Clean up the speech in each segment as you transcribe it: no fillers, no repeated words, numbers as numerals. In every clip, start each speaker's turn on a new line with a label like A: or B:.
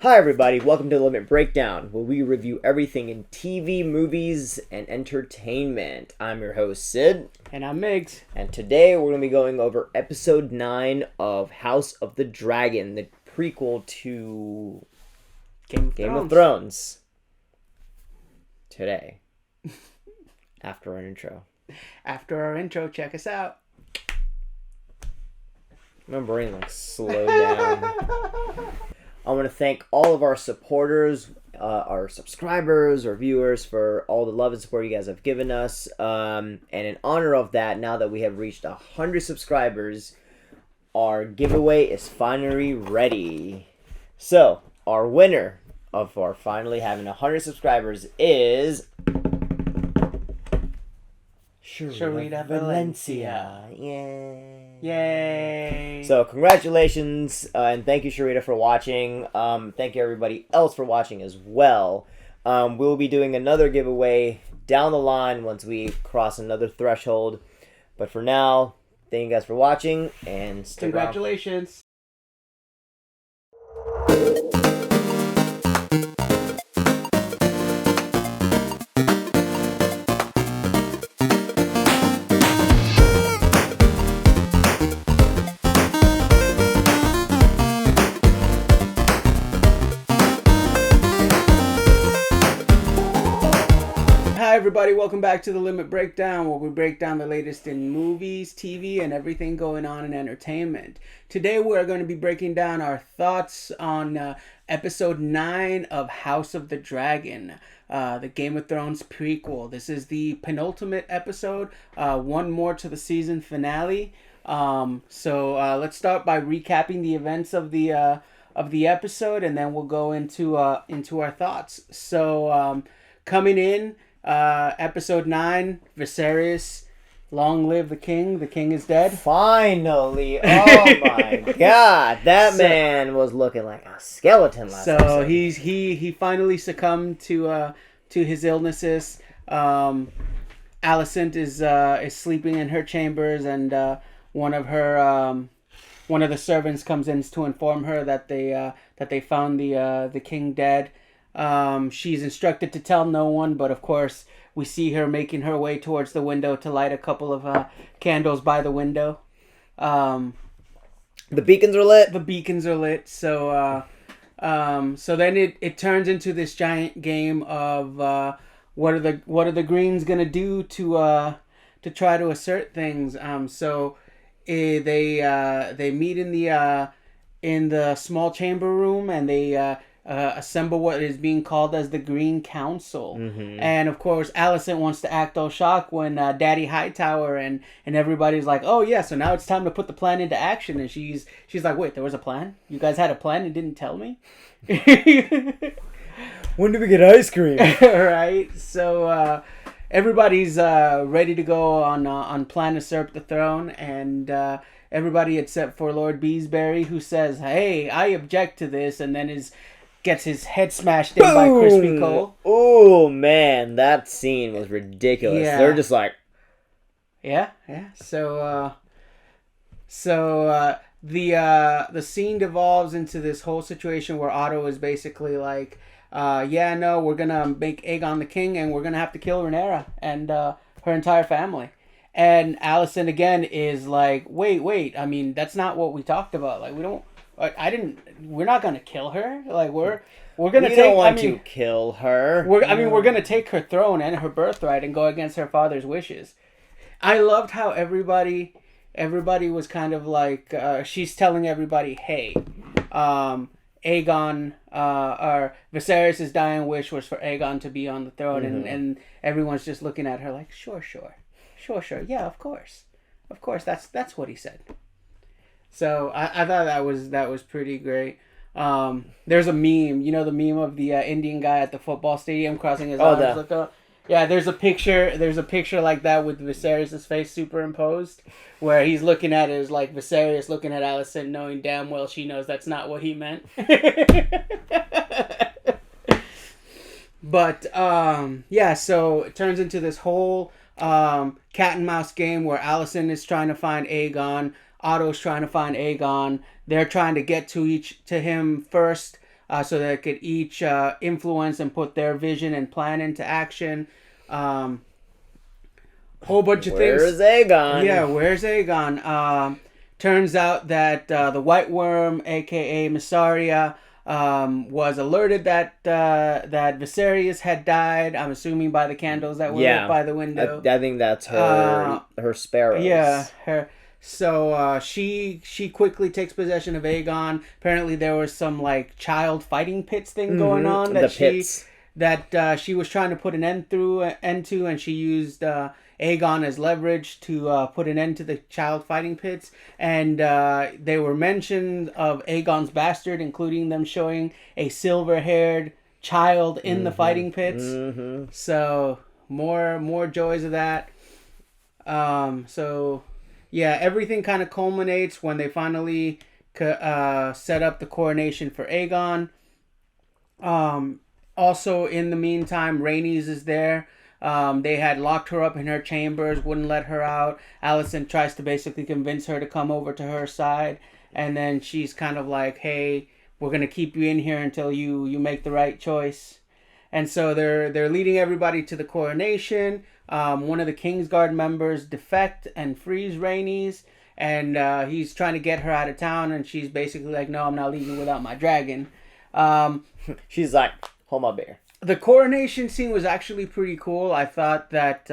A: Hi everybody, welcome to The Limit Breakdown, where we review everything in TV, movies, and entertainment. I'm your host, Sid.
B: And I'm Migs.
A: And today we're going to be going over episode 9 of House of the Dragon, the prequel to Game of Thrones. Today. After our intro.
B: After our intro, check us out.
A: My brain slowed down. I want to thank all of our supporters, our subscribers, our viewers for all the love and support you guys have given us. And in honor of that, now that we have reached 100 subscribers, our giveaway is finally ready. So, our winner of our finally having 100 subscribers is Sharita Valencia.
B: Yay!
A: So congratulations, and thank you, Sharita, for watching. Thank you, everybody else, for watching as well. We'll be doing another giveaway down the line once we cross another threshold. But for now, thank you guys for watching, and stick around.
B: Congratulations! Hi everybody, welcome back to The Limit Breakdown, where we break down the latest in movies, TV, and everything going on in entertainment. Today we're going to be breaking down our thoughts on episode 9 of House of the Dragon, the Game of Thrones prequel. This is the penultimate episode, one more to the season finale. So let's start by recapping the events of the episode, and then we'll go into our thoughts. So coming in, episode 9, Viserys, long live the king is dead.
A: Finally! Oh my god, that man was looking like a skeleton last episode.
B: So he finally succumbed to his illnesses. Alicent is sleeping in her chambers, and one of the servants comes in to inform her that they found the king dead. She's instructed to tell no one, but of course we see her making her way towards the window to light a couple of candles by the window.
A: The beacons are lit.
B: The beacons are lit. So then it turns into this giant game of what are the Greens gonna do to try to assert things. They meet in the small chamber room, and they assemble what is being called as the Green Council.
A: Mm-hmm.
B: And of course Alicent wants to act all shocked when Daddy Hightower and everybody's like, oh yeah, so now it's time to put the plan into action. And she's like, wait, there was a plan? You guys had a plan and didn't tell me?
A: When do we get ice cream?
B: Right. So everybody's ready to go on plan to usurp the throne, and everybody except for Lord Beesbury, who says, hey, I object to this, and then gets his head smashed in by Crispy Cole.
A: Oh man, that scene was ridiculous.
B: Yeah.
A: They're just like,
B: yeah. So the scene devolves into this whole situation where Otto is basically like, we're gonna make Aegon the king, and we're gonna have to kill Rhaenyra and her entire family. And Alicent again is like, wait, I mean, that's not what we talked about. Like, we're not gonna kill her. Like, we're gonna
A: to kill her.
B: We're gonna take her throne and her birthright and go against her father's wishes. I loved how everybody was kind of like, she's telling everybody, hey, Aegon, or Viserys' dying wish was for Aegon to be on the throne,
A: mm-hmm.
B: and everyone's just looking at her like, sure, yeah, of course, that's what he said. So I thought that was pretty great. There's a meme, the meme of the Indian guy at the football stadium crossing his arms. Look up. Yeah, there's a picture like that with Viserys' face superimposed, where he's looking at it as like Viserys looking at Alicent, knowing damn well she knows that's not what he meant. But so it turns into this whole cat and mouse game where Alicent is trying to find Aegon, Otto's trying to find Aegon. They're trying to get to him first. so they could each influence and put their vision and plan into action. Whole bunch of things.
A: Where's Aegon?
B: Yeah, where's Aegon? Turns out that the White Worm, aka Mysaria, was alerted that Viserys had died. I'm assuming by the candles that were lit by the window.
A: I think that's her sparrows.
B: Yeah, her. So she quickly takes possession of Aegon. Apparently, there was some like child fighting pits thing going on that she was trying to put an end to, and she used Aegon as leverage to put an end to the child fighting pits. And they were mentioned of Aegon's bastard, including them showing a silver-haired child in the fighting pits. So more joys of that. So yeah, everything kind of culminates when they finally set up the coronation for Aegon. Also, in the meantime, Rhaenys is there. They had locked her up in her chambers, wouldn't let her out. Alicent tries to basically convince her to come over to her side. And then she's kind of like, hey, we're going to keep you in here until you make the right choice. And so they're leading everybody to the coronation. One of the Kingsguard members defect and frees Rhaenys. And he's trying to get her out of town. And she's basically like, no, I'm not leaving without my dragon.
A: She's like, hold my beer.
B: The coronation scene was actually pretty cool. I thought that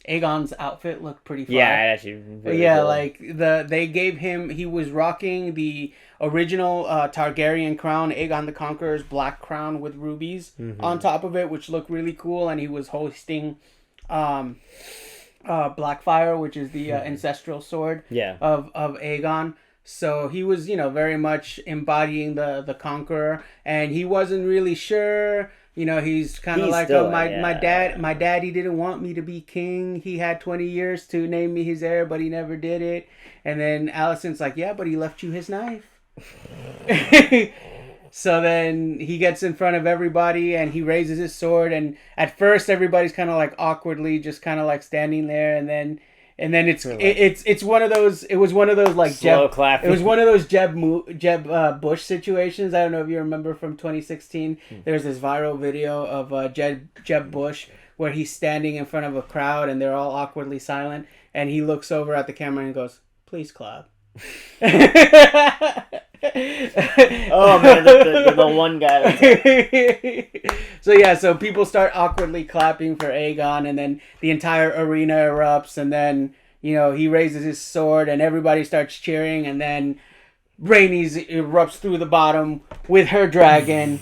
B: Aegon's outfit looked pretty fun.
A: Yeah, actually.
B: Cool. Like they gave him. He was rocking the original Targaryen crown, Aegon the Conqueror's black crown with rubies on top of it, which looked really cool. And he was hoisting Blackfire, which is the ancestral sword of Aegon. So he was, very much embodying the Conqueror, and he wasn't really sure. He's kind of like, still, my daddy didn't want me to be king. He had 20 years to name me his heir, but he never did it. And then Alicent's like, yeah, but he left you his knife. So then he gets in front of everybody and he raises his sword. And at first everybody's kind of like awkwardly just kind of like standing there. And then it's one of those. It was one of those like
A: slow clapping.
B: It was one of those Jeb Bush situations. I don't know if you remember from 2016. There's this viral video of Jeb Bush where he's standing in front of a crowd and they're all awkwardly silent, and he looks over at the camera and goes, "Please clap."
A: Oh man, the one guy.
B: So people start awkwardly clapping for Aegon, and then the entire arena erupts, and then he raises his sword, and everybody starts cheering, and then Rhaenys erupts through the bottom with her dragon,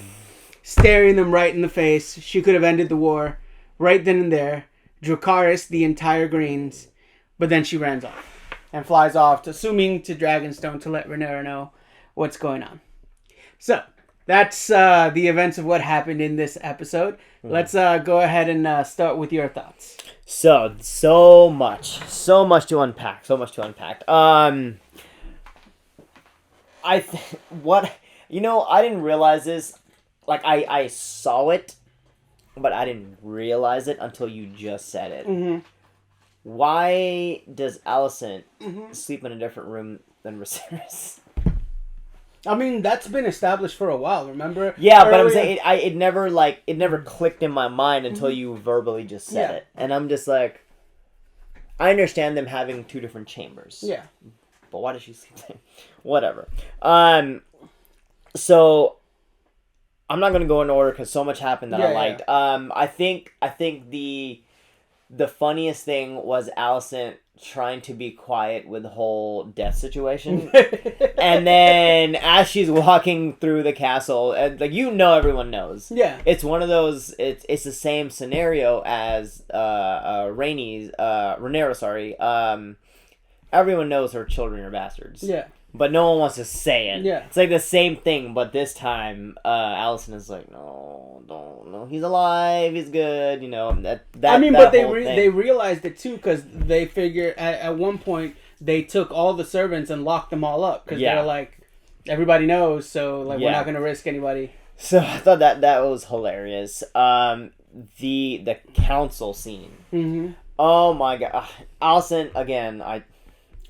B: staring them right in the face. She could have ended the war right then and there. Dracarys the entire Greens, but then she runs off and flies off, assuming to Dragonstone to let Rhaenyra know what's going on. So that's the events of what happened in this episode. Let's go ahead and start with your thoughts.
A: So much to unpack. I didn't realize this. Like I saw it, but I didn't realize it until you just said it.
B: Mm-hmm.
A: Why does Alicent sleep in a different room than Viserys?
B: I mean, that's been established for a while, remember?
A: Yeah, but I'm saying it never clicked in my mind until you verbally just said it. And I'm just like, I understand them having two different chambers.
B: Yeah.
A: But why does she sleep there? Whatever. So I'm not going to go in order because so much happened that I liked. Yeah. I think the funniest thing was Alicent trying to be quiet with the whole death situation. And then as she's walking through the castle, and everyone knows.
B: Yeah.
A: It's one of those, it's the same scenario as Rhaenyra, sorry. Everyone knows her children are bastards.
B: Yeah.
A: But no one wants to say it.
B: Yeah.
A: It's like the same thing, but this time, Alicent is like, no, he's alive, he's good,
B: but they realized it too, because they figure at one point they took all the servants and locked them all up, because they're like, everybody knows, so we're not going to risk anybody.
A: So I thought that was hilarious. The council scene.
B: Mm-hmm.
A: Oh my god. Alicent, again, I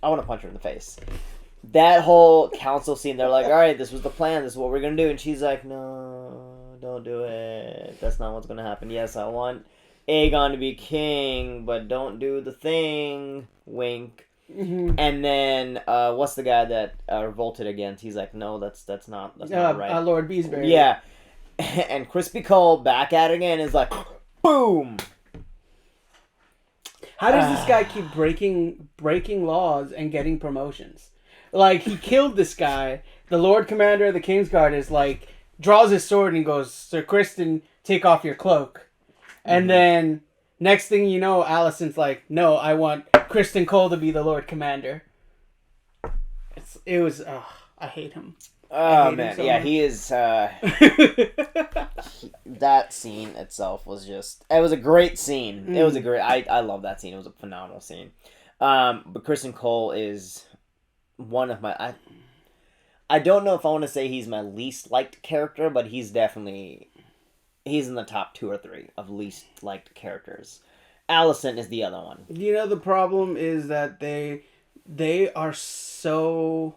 A: want to punch her in the face. that whole council scene, they're like, all right, this was the plan. This is what we're going to do. And she's like, no, don't do it. That's not what's going to happen. Yes, I want Aegon to be king, but don't do the thing. Wink.
B: Mm-hmm.
A: And then, what's the guy that revolted against? He's like, no, that's not right.
B: Lord Beesbury.
A: Yeah. And Crispy Cole, back at it again, is like, boom!
B: How does this guy keep breaking laws and getting promotions? Like, he killed this guy. The Lord Commander of the Kingsguard is like, draws his sword and goes, Sir Criston, take off your cloak. And then, next thing you know, Alicent's like, no, I want Criston Cole to be the Lord Commander. I hate him.
A: Oh, man. So much. He is, that scene itself was just, it was a great scene. It was a great, I love that scene. It was a phenomenal scene. But Criston Cole is one of my, I don't know if I want to say he's my least liked character, but he's in the top 2 or 3 of least liked characters. Alicent is the other one.
B: You know, the problem is that they are so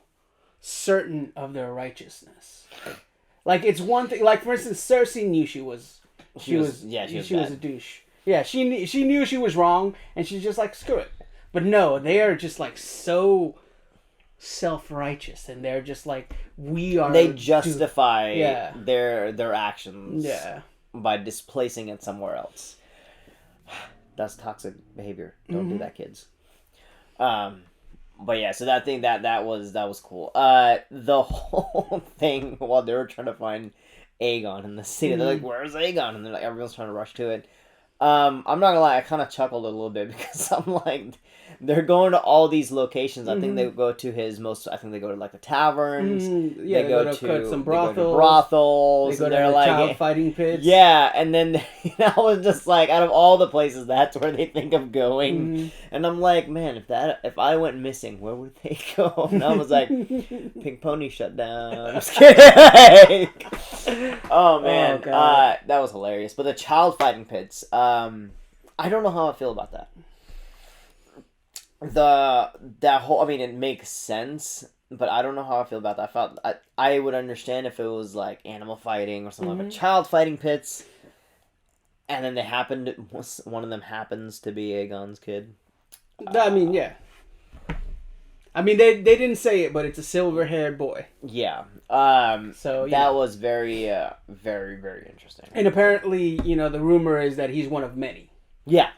B: certain of their righteousness. Like, it's one thing, like, for instance, Cersei knew she was a douche. Yeah, she knew she was wrong, and she's just like, screw it. But no, they are just like so self-righteous, and they're just like, they
A: justify their actions by displacing it somewhere else. That's toxic behavior. Don't do that, kids. But yeah, so that thing that was cool. The whole thing while they were trying to find Aegon in the city, they're like, "Where's Aegon?" And they're like, everyone's trying to rush to it. I'm not gonna lie, I kind of chuckled a little bit because I'm like, they're going to all these locations. I think they go to I think they go to like the taverns.
B: Yeah, they go to some brothels.
A: They go to brothels.
B: They go to the like, child fighting pits.
A: Yeah, and then I was just like, out of all the places, that's where they think of going. And I'm like, man, if I went missing, where would they go? And I was like, Pink Pony shut down. I'm just kidding. Oh man, that was hilarious. But the child fighting pits, I don't know how I feel about that. That whole, I mean, it makes sense, but I don't know how I feel about that. I would understand if it was like animal fighting or something, but child fighting pits, and then one of them happens to be Aegon's kid.
B: I mean, yeah. I mean, they didn't say it, but it's a silver-haired boy.
A: Yeah.
B: So
A: that was very, very, very interesting.
B: And apparently, the rumor is that he's one of many.
A: Yeah.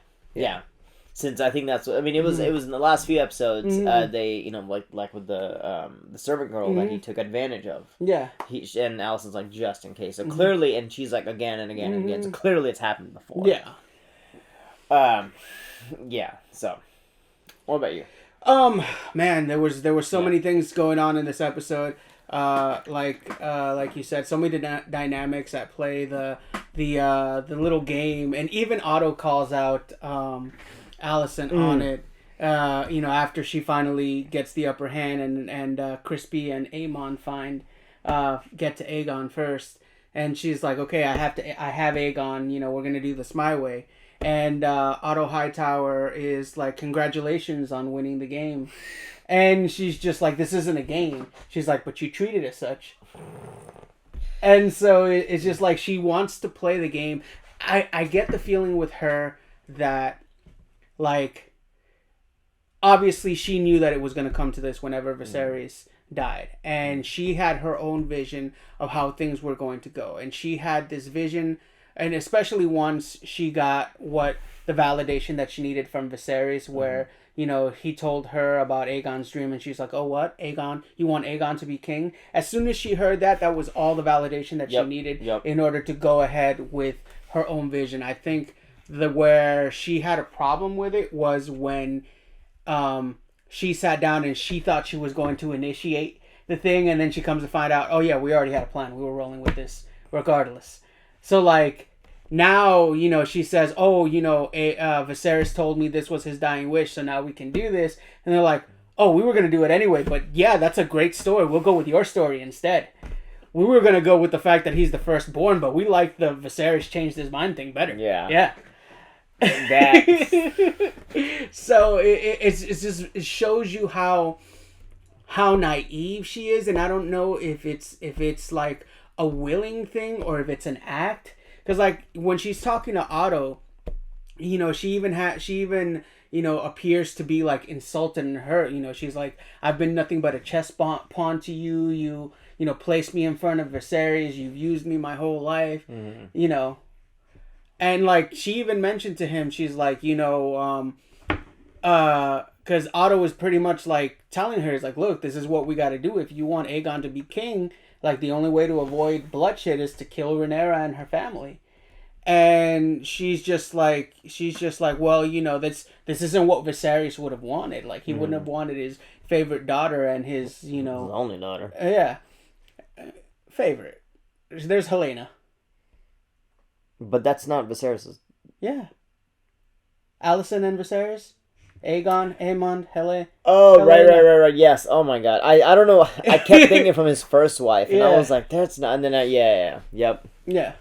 A: Since I think that's, I mean, it was in the last few episodes. They, like with the servant girl that he took advantage of.
B: Yeah.
A: And Allison's like, just in case. So clearly, and she's like, again and again and again. So clearly, it's happened before.
B: Yeah.
A: Yeah. So, what about you?
B: Man, there were so many things going on in this episode. Like you said, so many dynamics at play. The little game, and even Otto calls out Alicent on it. After she finally gets the upper hand, and Crispy and Aemon get to Aegon first, and she's like, okay, I have Aegon. We're gonna do this my way. And Otto Hightower is like, congratulations on winning the game. And she's just like, this isn't a game. She's like, but you treat it as such. And so it's just like, she wants to play the game. I get the feeling with her that, like, obviously she knew that it was going to come to this whenever Viserys died. And she had her own vision of how things were going to go. And she had this vision, and especially once she got the validation that she needed from Viserys, where, he told her about Aegon's dream, and she's like, oh, what? Aegon? You want Aegon to be king? As soon as she heard that was all the validation that she needed in order to go ahead with her own vision. I think where she had a problem with it was when she sat down and she thought she was going to initiate the thing, and then she comes to find out, oh, yeah, we already had a plan. We were rolling with this regardless. So, like, now, she says, oh, Viserys told me this was his dying wish, so now we can do this. And they're like, oh, we were going to do it anyway, but yeah, that's a great story. We'll go with your story instead. We were going to go with the fact that he's the firstborn, but we like the Viserys changed his mind thing better. Yeah. So it shows you how how naive she is, and I don't know if it's like a willing thing or if it's an act. Because like when she's talking to Otto, you know, she even you know, appears to be like insulted and hurt. You know, she's like, I've been nothing but a chess pawn to you. You know, placed me in front of Viserys. You've used me my whole life. You know, and like she even mentioned to him, she's like, you know, because Otto was pretty much like telling her, is like, look, this is what we got to do if you want Aegon to be king. Like the only way to avoid bloodshed is to kill Rhaenyra and her family. And she's just like, well, you know, this isn't what Viserys would have wanted. Like he wouldn't have wanted his favorite daughter and his, you know,
A: His only daughter.
B: Yeah, favorite. There's Helena.
A: But that's not Viserys's.
B: Yeah. Alicent and Viserys. Aegon, Aemond, Helena.
A: Oh, right. Yes. Oh my God. I don't know. I kept thinking from his first wife, and I was like, that's not. And then yep.
B: Yeah.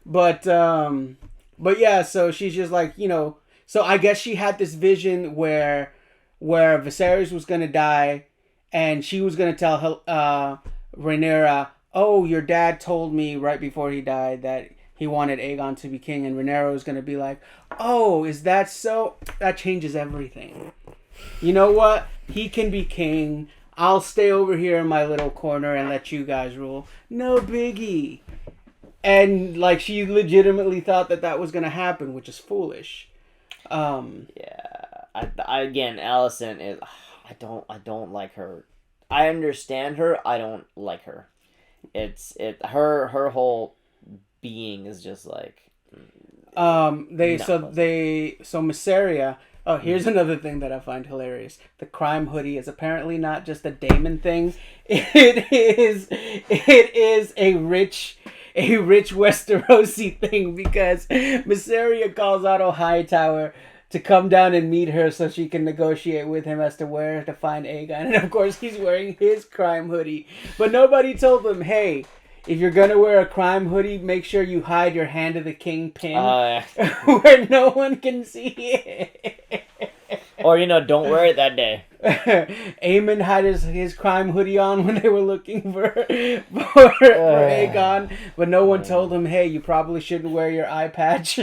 B: But yeah, so she's just like, you know, so I guess she had this vision where Viserys was gonna die, and she was gonna tell Rhaenyra, oh, your dad told me right before he died that he wanted Aegon to be king, and Rhaenyra was gonna be like, oh, is that so? That changes everything. You know what? He can be king. I'll stay over here in my little corner and let you guys rule. No biggie. And like she legitimately thought that was gonna happen, which is foolish.
A: Yeah. I again, Alicent is. I don't like her. I understand her. I don't like her. Her whole being is just like.
B: Mysaria. Oh, here's another thing that I find hilarious. The crime hoodie is apparently not just a Daemon thing. It is a rich Westerosi thing, because Mysaria calls Otto Hightower to come down and meet her so she can negotiate with him as to where to find Aegon. And of course he's wearing his crime hoodie. But nobody told him, hey, if you're gonna wear a crime hoodie, make sure you hide your Hand of the King pin where no one can see it.
A: Or, you know, don't wear it that day.
B: Aemond had his crime hoodie on when they were looking for Aegon, but no one told him, hey, you probably shouldn't wear your eye patch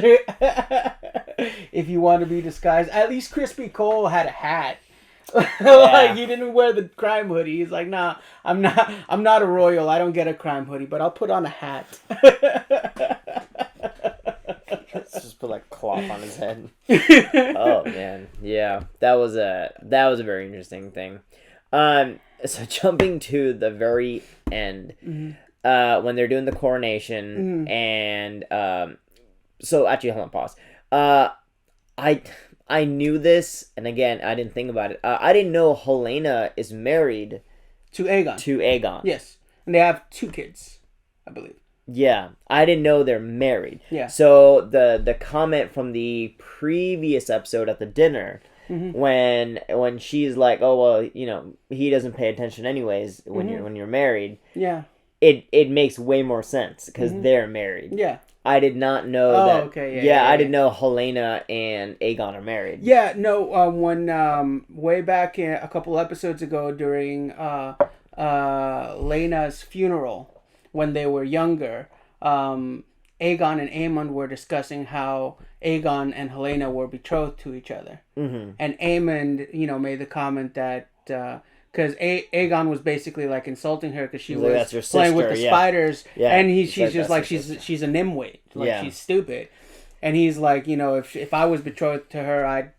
B: if you want to be disguised. At least Crispy Cole had a hat. Like he didn't wear the crime hoodie. He's like, nah, I'm not a royal. I don't get a crime hoodie, but I'll put on a hat.
A: Let's just put like cloth on his head. Oh man, yeah, that was a very interesting thing. So jumping to the very end, when they're doing the coronation, and so actually, hold on, pause. I knew this, and again, I didn't think about it. I didn't know Helena is married
B: to Aegon. Yes, and they have 2 kids, I believe.
A: Yeah, I didn't know they're married.
B: Yeah.
A: So the comment from the previous episode at the dinner, when she's like, oh well, you know, he doesn't pay attention anyways when you're married.
B: Yeah.
A: It makes way more sense because they're married.
B: Yeah.
A: I did not know that.
B: Okay.
A: Yeah, I didn't know Helena and Aegon are married.
B: Yeah, no. When way back a couple episodes ago during Lela's funeral, when they were younger, Aegon and Aemond were discussing how Aegon and Helena were betrothed to each other, and Aemond, you know, made the comment that. Because Aegon was basically like insulting her because she was playing with the spiders, and she's just like she's a nimwit, like she's stupid, and he's like, you know, if I was betrothed to her, I'd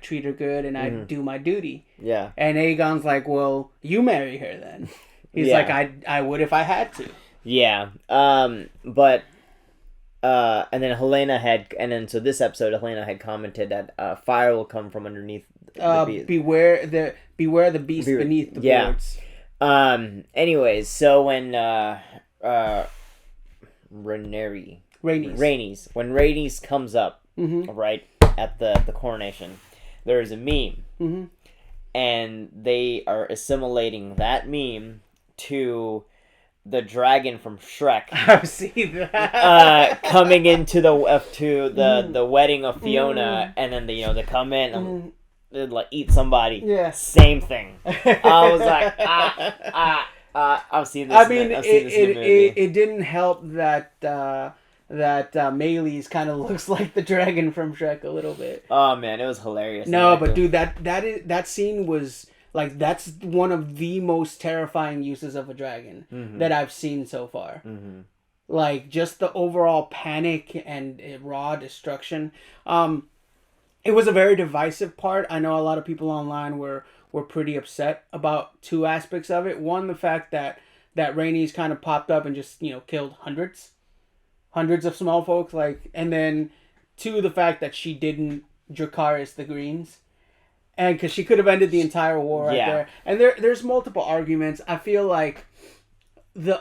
B: treat her good and I'd do my duty. Yeah. And Aegon's like, well, you marry her then. He's like, I would if I had to. Yeah.
A: But. And then so this episode, Helena had commented that fire will come from underneath the beast. Beware
B: the beast beneath the boards.
A: Anyways, so when Rhaenys comes up, right at the coronation, there is a meme, and they are assimilating that meme to the dragon from Shrek.
B: I've seen that.
A: Coming into the wedding of Fiona, and then they come in. it'd like eat somebody.
B: Yeah.
A: Same thing. I was like, I've seen this.
B: I mean,
A: I've seen this in the movie.
B: it didn't help that Maylis kind of looks like the dragon from Shrek a little bit.
A: Oh man, it was hilarious.
B: No, but dude, that scene was like, that's one of the most terrifying uses of a dragon that I've seen so far. Mm-hmm. Like, just the overall panic and raw destruction. It was a very divisive part. I know a lot of people online were pretty upset about two aspects of it. One, the fact that Rhaenys kind of popped up and just, killed hundreds of small folk. Like, and then two, the fact that she didn't Dracarys the Greens. And because she could have ended the entire war right there. And there's multiple arguments. I feel like there's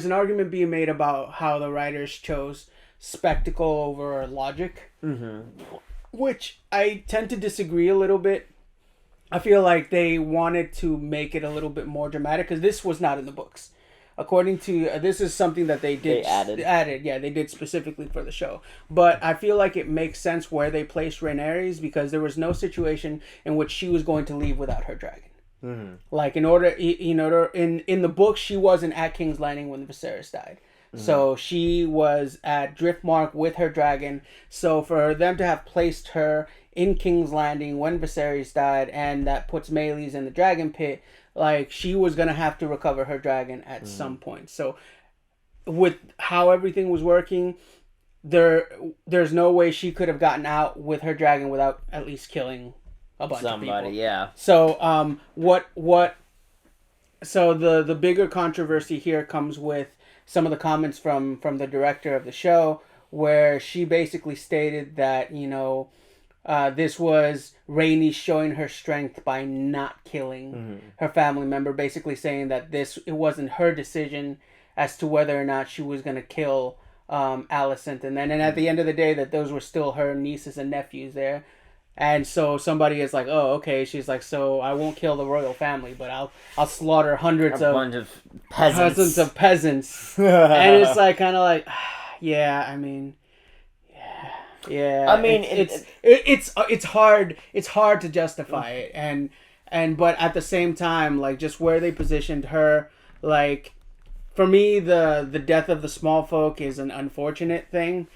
B: an argument being made about how the writers chose spectacle over logic, which I tend to disagree a little bit. I feel like they wanted to make it a little bit more dramatic because this was not in the books. According to this is something that they added. Yeah, they did specifically for the show. But I feel like it makes sense where they placed Rhaenyra because there was no situation in which she was going to leave without her dragon. Mm-hmm. Like, in the book, she wasn't at King's Landing when Viserys died. Mm-hmm. So she was at Driftmark with her dragon. So for them to have placed her in King's Landing when Viserys died, and that puts Meleys in the dragon pit, like, she was going to have to recover her dragon at some point. So with how everything was working, there's no way she could have gotten out with her dragon without at least killing a bunch of people.
A: Yeah.
B: So so the bigger controversy here comes with some of the comments from the director of the show, where she basically stated that, this was Rhaenys showing her strength by not killing her family member, basically saying that it wasn't her decision as to whether or not she was going to kill Alicent, and at the end of the day that those were still her nieces and nephews there. And so somebody is like, oh, okay. She's like, so I won't kill the royal family, but I'll slaughter hundreds of peasants. And it's like, kind of like, yeah, I mean, yeah. I mean, it's hard. It's hard to justify it, and but at the same time, like, just where they positioned her, like, for me, the death of the small folk is an unfortunate thing.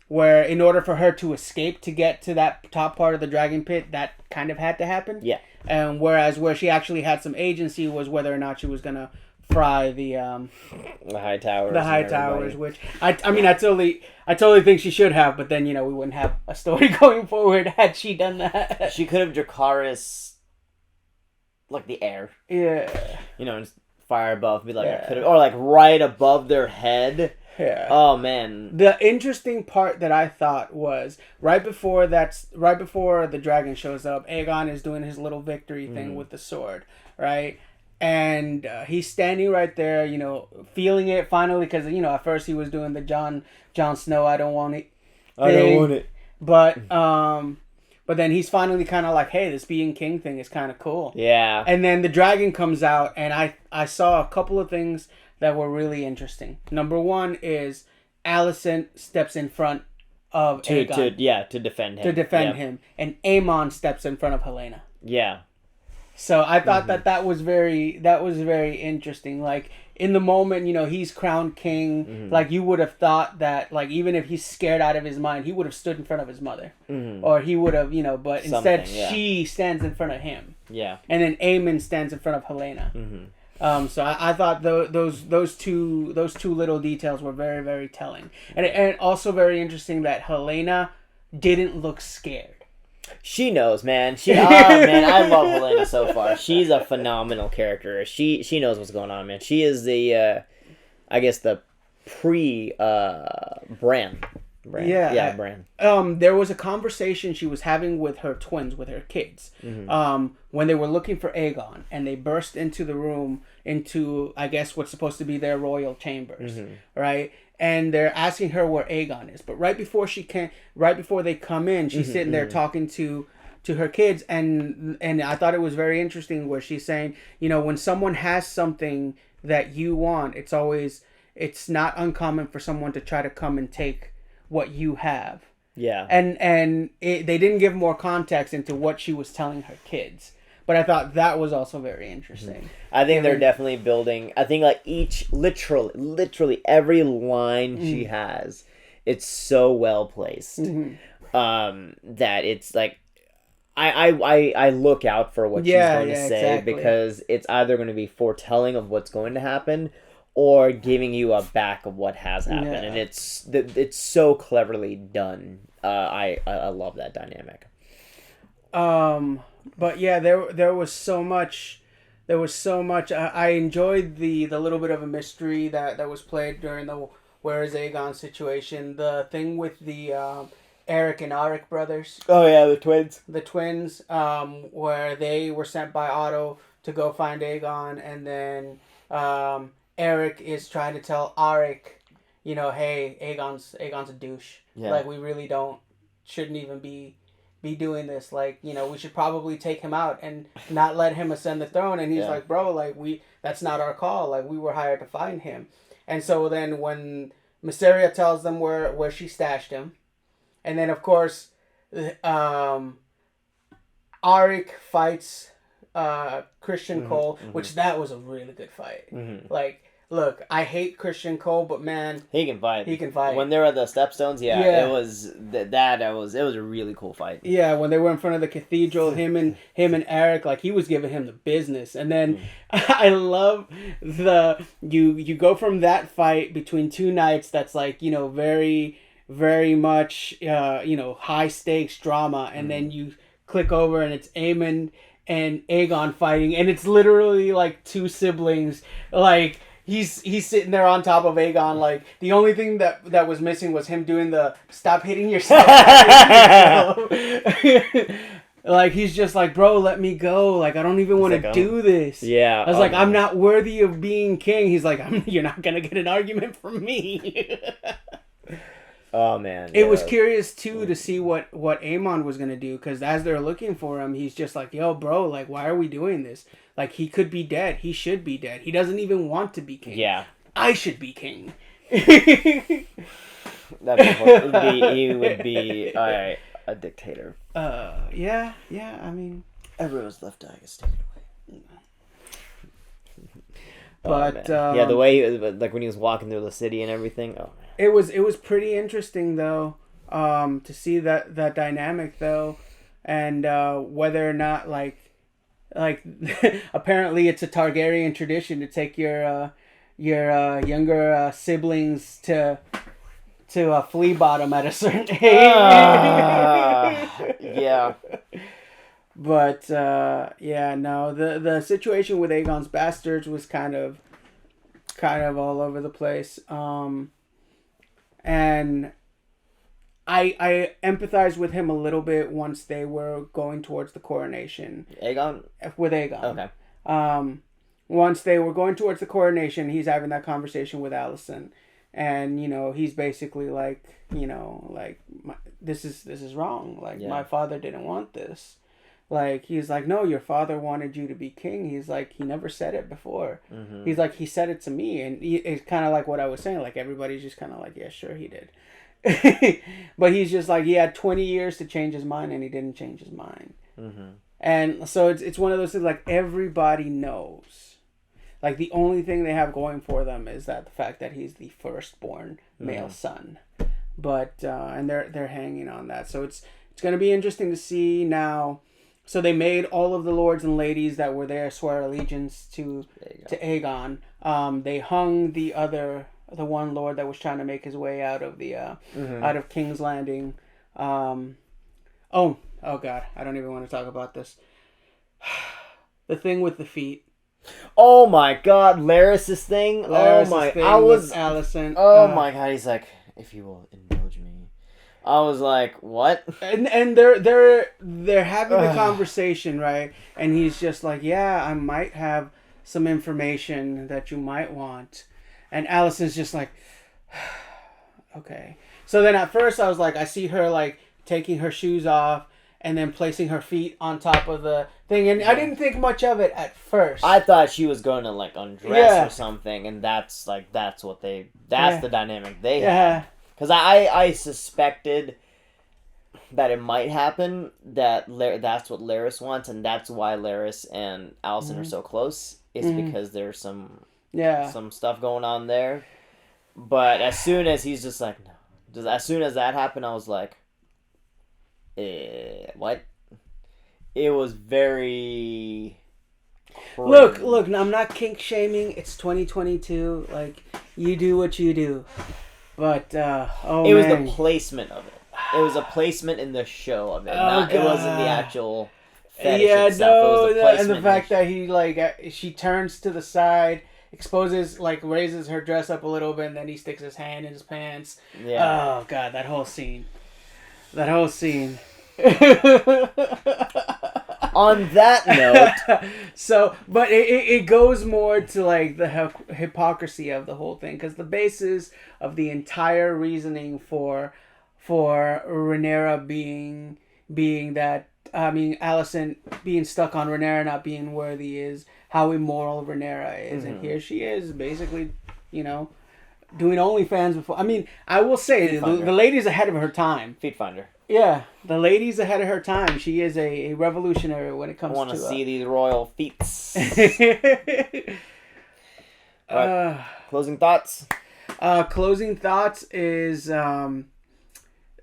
B: Where in order for her to escape to get to that top part of the dragon pit, that kind of had to happen.
A: Yeah.
B: And whereas where she actually had some agency was whether or not she was gonna fry the
A: high towers.
B: The high towers, which I mean I totally think she should have, but then we wouldn't have a story going forward had she done that.
A: She could have Dracarys like the air.
B: Yeah.
A: And fire above, be like, or like right above their head.
B: Yeah.
A: Oh man.
B: The interesting part that I thought was right before the dragon shows up, Aegon is doing his little victory thing with the sword, right? And he's standing right there, feeling it finally, because at first he was doing the Jon Snow, I don't want it.
A: I don't want it.
B: But then he's finally kind of like, hey, this being king thing is kind of cool.
A: Yeah.
B: And then the dragon comes out, and I saw a couple of things that were really interesting. Number one is Alicent steps in front of Aegon.
A: To defend him.
B: To defend him. And Aemon steps in front of Helaena.
A: Yeah.
B: So I thought that was very interesting. Like, in the moment, he's crowned king. Mm-hmm. Like, you would have thought that, like, even if he's scared out of his mind, he would have stood in front of his mother. Mm-hmm. Or he would have, but instead she stands in front of him.
A: Yeah.
B: And then Aemon stands in front of Helaena. Mm-hmm. So I thought those two little details were very, very telling, and also very interesting that Helaena didn't look scared.
A: She knows, man. I love Helaena so far. She's a phenomenal character. She knows what's going on, man. She is the, I guess the Bran.
B: Yeah,
A: Bran.
B: There was a conversation she was having with her twins, with her kids, when they were looking for Aegon, and they burst into the room, into, I guess, what's supposed to be their royal chambers, right? And they're asking her where Aegon is, but right before they come in, she's sitting there talking to her kids, and I thought it was very interesting where she's saying, when someone has something that you want, it's not uncommon for someone to try to come and take what you have.
A: Yeah.
B: And they didn't give more context into what she was telling her kids. But I thought that was also very interesting.
A: I think they're definitely building. I think like each literally every line she has, it's so well placed that it's like I look out for what she's going to say because it's either going to be foretelling of what's going to happen or giving you a back of what has happened, and it's so cleverly done. I love that dynamic.
B: But yeah, there was so much. There was so much. I enjoyed the little bit of a mystery that was played during the Where is Aegon situation. The thing with the Eric and Arik brothers.
A: Oh yeah, the twins.
B: The twins, where they were sent by Otto to go find Aegon, and then Eric is trying to tell Arik, hey, Aegon's a douche.
A: Yeah.
B: Like, we really shouldn't even be doing this. Like, we should probably take him out and not let him ascend the throne. And he's like, bro, like, that's not our call. Like, we were hired to find him. And so then when Mysaria tells them where she stashed him, and then of course, Arik fights Christian Cole, which that was a really good fight. Like, look, I hate Christian Cole, but man,
A: he can fight.
B: He can fight.
A: When they were at the Stepstones, it was it was a really cool fight.
B: Yeah, when they were in front of the cathedral, him and Eric, like, he was giving him the business. And then I love you go from that fight between two knights that's like, very, very much high stakes drama, and then you click over and it's Aemon and Aegon fighting, and it's literally like two siblings. Like, he's sitting there on top of Aegon. Like, the only thing that was missing was him doing the stop hitting yourself. Like, he's just like, bro, let me go. Like, I don't even want to do this.
A: Yeah.
B: I was like, I'm not worthy of being king. He's like, you're not gonna get an argument from me.
A: Oh man.
B: It was curious too to see what Aemon was gonna do, because as they're looking for him, he's just like, yo, bro, like, why are we doing this? Like, he could be dead. He should be dead. He doesn't even want to be king.
A: Yeah.
B: I should be king.
A: He would be a dictator.
B: Yeah. I mean,
A: everyone's left eye is taken away.
B: But
A: the way like when he was walking through the city and everything. Oh man.
B: It was pretty interesting though, to see that dynamic though, and whether or not like apparently it's a Targaryen tradition to take your younger siblings to flea bottom at a certain age.
A: Yeah.
B: But no, the situation with Aegon's bastards was kind of all over the place. And I empathized with him a little bit once they were going towards the coronation.
A: Aegon?
B: With Aegon.
A: Okay.
B: Once they were going towards the coronation, he's having that conversation with Alicent. And, he's basically like, this is wrong. Like, my father didn't want this. Like, he's like, no, your father wanted you to be king. He's like, he never said it before. He's like, he said it to me. And it's kind of like what I was saying. Like, everybody's just kind of like, yeah, sure, he did. But he's just like, he had 20 years to change his mind, and he didn't change his mind. And so it's one of those things, like, everybody knows. Like, the only thing they have going for them is that the fact that he's the firstborn male son. But, and they're hanging on that. So it's going to be interesting to see now. So they made all of the lords and ladies that were there swear allegiance to Aegon. They hung the one lord that was trying to make his way out of the out of King's Landing. Oh God, I don't even want to talk about this. The thing with the feet.
A: Oh my God, Larys's thing. I was
B: Alicent.
A: Oh my God, he's like, if you will indulge me. I was like, what?
B: And they're having the conversation, right? And he's just like, yeah, I might have some information that you might want. And Alicent's just like, okay. So then at first I was like, I see her like taking her shoes off and then placing her feet on top of the thing, and I didn't think much of it at first.
A: I thought she was going to like undress or something, and that's the dynamic they have. Because I suspected that it might happen, that that's what Laris wants, and that's why Laris and Allison are so close, is because there's some stuff going on there. But as soon as he's just like, no. As soon as that happened, I was like, what? It was very... crazy.
B: Look, I'm not kink shaming. It's 2022. Like, you do what you do. But,
A: it was the placement of it. It was a placement in the show of it. It wasn't the actual fetish itself. It was the
B: and the fact that he, like, she turns to the side, exposes, like, raises her dress up a little bit, and then he sticks his hand in his pants.
A: Yeah.
B: Oh, God, that whole scene. On
A: that note...
B: So, but it goes more to, like, the hypocrisy of the whole thing, because the basis of the entire reasoning for Rhaenyra being that, I mean, Allison being stuck on Rhaenyra not being worthy is how immoral Rhaenyra is. And here she is, basically, you know, doing OnlyFans before. I mean, I will say, the lady's ahead of her time.
A: Feet finder.
B: Yeah, the lady's ahead of her time. She is a revolutionary when it comes to...
A: I want to see these royal feats. Closing thoughts?
B: Closing thoughts is...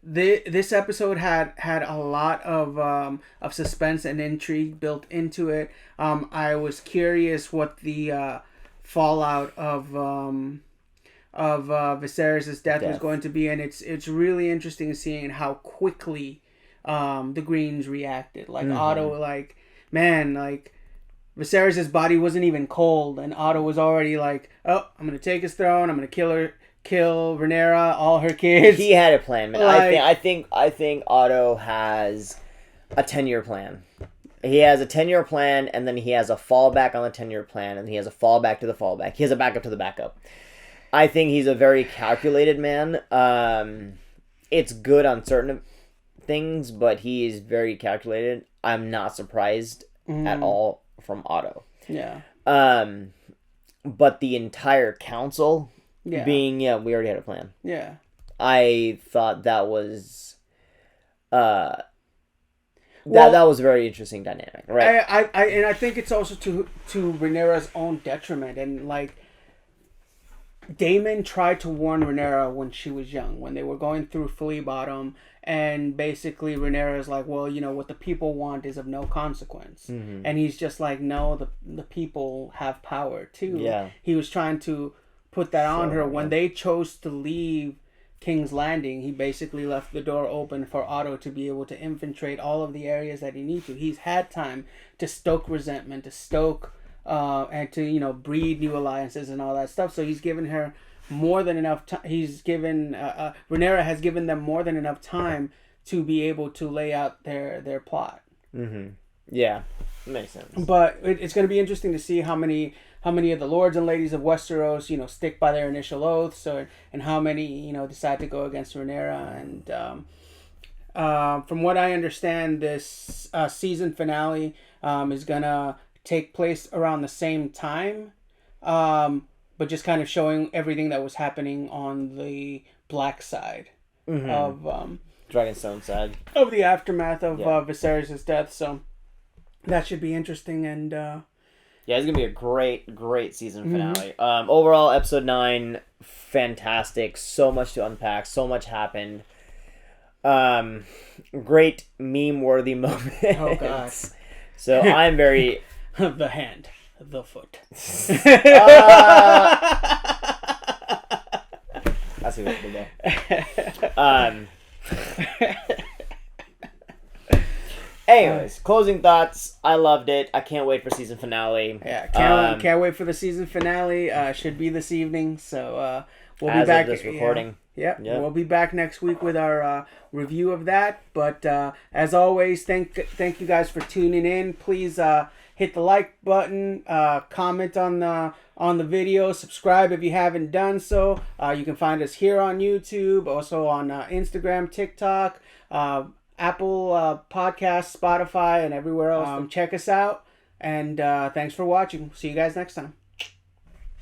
B: This episode had a lot of suspense and intrigue built into it. I was curious what the fallout of Viserys' death was going to be, and it's really interesting seeing how quickly the Greens reacted. Like Otto, like, man, like Viserys' body wasn't even cold, and Otto was already like, oh, I'm gonna take his throne, I'm gonna kill Rhaenyra, all her kids.
A: He had a plan, man. Like, I think Otto has a 10-year plan. He has a 10-year plan, and then he has a fallback on the 10-year plan, and he has a fallback to the fallback. He has a backup to the backup. I think he's a very calculated man. It's good on certain things, but he is very calculated. I'm not surprised at all from Otto.
B: Yeah.
A: But the entire council... we already had a plan.
B: Yeah.
A: I thought that was that was a very interesting dynamic, right?
B: I think it's also to Rhaenyra's own detriment, and like Daemon tried to warn Rhaenyra when she was young, when they were going through Flea Bottom, and basically Rhaenyra's like, well, you know, what the people want is of no consequence. And he's just like, no, the people have power too.
A: Yeah.
B: He was trying to put that on her. When they chose to leave King's Landing, he basically left the door open for Otto to be able to infiltrate all of the areas that he needs to. He's had time to stoke resentment, to stoke and to, you know, breed new alliances and all that stuff. So he's given her more than enough time. Rhaenyra has given them more than enough time to be able to lay out their plot.
A: Yeah, makes sense.
B: But it's going to be interesting to see how many of the lords and ladies of Westeros, you know, stick by their initial oaths, and how many, you know, decide to go against Rhaenyra. And from what I understand, this season finale is gonna take place around the same time, but just kind of showing everything that was happening on the black side of
A: Dragonstone side
B: of the aftermath of Viserys' death. So that should be interesting. And
A: yeah, it's gonna be a great season finale. Overall, episode 9, fantastic. So much to unpack. So much happened. Great meme-worthy moments.
B: Oh God!
A: So I'm very
B: the hand, the foot.
A: That's a good day. Anyways, closing thoughts. I loved it. I can't wait for season finale.
B: Yeah, can't wait for the season finale. Should be this evening. So we'll be back.
A: Of this recording.
B: Yep. We'll be back next week with our review of that. But as always, thank you guys for tuning in. Please hit the like button, comment on the video, subscribe if you haven't done so. You can find us here on YouTube, also on Instagram, TikTok, Apple Podcasts, Spotify, and everywhere else. Check us out, and thanks for watching. See you guys next time.